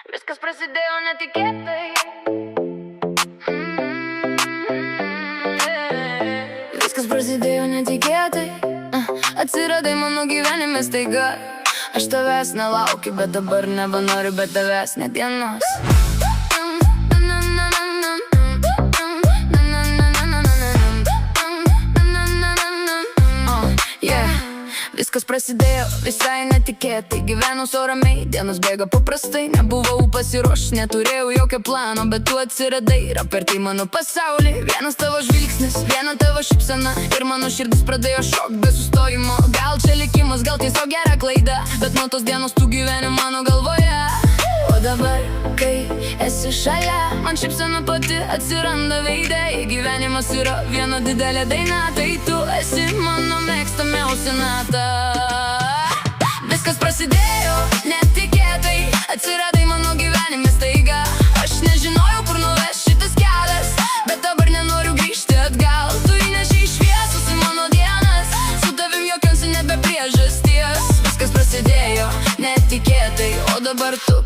Viskas prasidėjo netikėtai. Viskas prasidėjo netikėtai. Atsiradai mano gyvenime staiga. Aš tavęs nelaukiu, bet dabar nebenoriu be tavęs net dienos. Viskas prasidėjo visai netikėtai. Gyvenau sau ramiai, dienos bėga paprastai. Nebuvau pasiruošęs, neturėjau jokio plano, bet tu atsiradai ir apvertei mano pasaulį. Vienas tavo žvilgsnis, viena tavo šypsena ir mano širdis pradėjo šokt be sustojimo. Gal čia likimas, gal tiesiog gera klaida, bet nuo tos dienos tu gyveni mano galvoje. O dabar, kai esi šalia, man šypsena pati atsiranda veide. Gyvenimas yra viena didelė daina, tai tu esi mano mėgstamiausia nata. Viskas prasidėjo netikėtai. Atsiradai mano gyvenime staiga. Aš nežinojau, kur nuves šitas kelias, bet dabar nenoriu grįžti atgal. Tu įnešei šviesos į mano dienas, su tavim jokiausi nebe priežasties. Viskas prasidėjo netikėtai, o dabar tu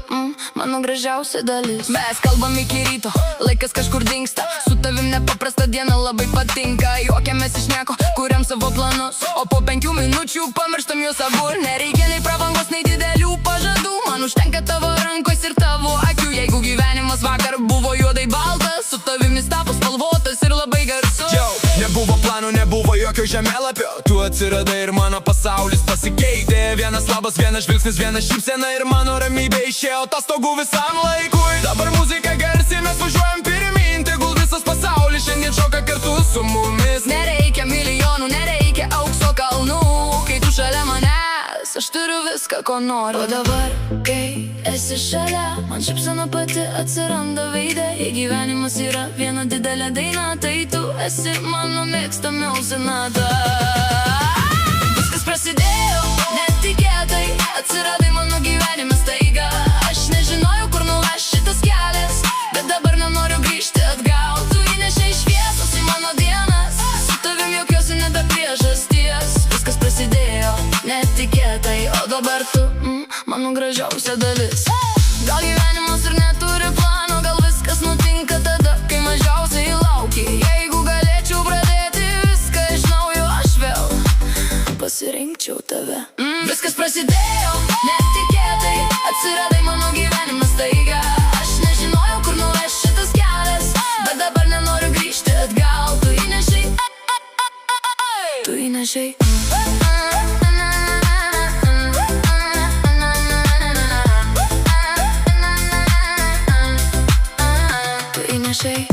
mano gražiausia dalis. Mes kalbam iki ryto, laikas kažkur dingsta. Su tavim nepaprasta diena labai patinka. Juokiamės iš nieko, kuriam savo planus, o po 5 minučių pamirštam juos abu. Nereikia nei pravangos, nei didelių pažadų. Man užtenka tavo rankos ir tavo akių. Jeigu gyvenimas vakar buvo juodai baltas, su tavim jis tapo spalvotas ir labai garsus. Nebuvo planų, nebuvo jokio žemėlapio. Tu atsiradai ir mano pasaulis pasikeitė. Vienas labas, vienas žvilgsnis, vienas šypsena ir mano ramybė išėjo atostogų visam laikui. Dabar muzika garsi, mes važiuojam pirmyn. Tegul visas pasaulis šiandien šoka kartu su mumis. Nereikia milijonų, nereikia aukso kalnų. Kai tu šalia manęs, aš turiu viską, ko noriu. O dabar, kai esi šalia, man šypsena pati atsiranda veide. Jei gyvenimas yra viena didelė daina, tai tu esi mano mėgstamiausia nata. Viskas prasidėjo netikėtai. Atsiradai mano gyvenime staiga. Aš nežinojau, kur nuves šitas kelias, bet dabar nenoriu grįžti atgal. Tu įnešei šviesos į mano dienas, su tavim jokiausi nebe priežasties. Viskas prasidėjo netikėtai, o dabar tu mano gražiausia dalis. Gal gyvenimas ir neturi plano, gal viskas nutinka tada, kai mažiausiai lauki. Jeigu galėčiau pradėti viską iš naujo, aš vėl pasirinkčiau tave. Viskas prasidėjo netikėtai. Atsiradai mano gyvenime staiga. Aš nežinojau, kur nuves šitas kelias, bet dabar nenoriu grįžti atgal. Tu įnešei, tu įnešei Tu įnešei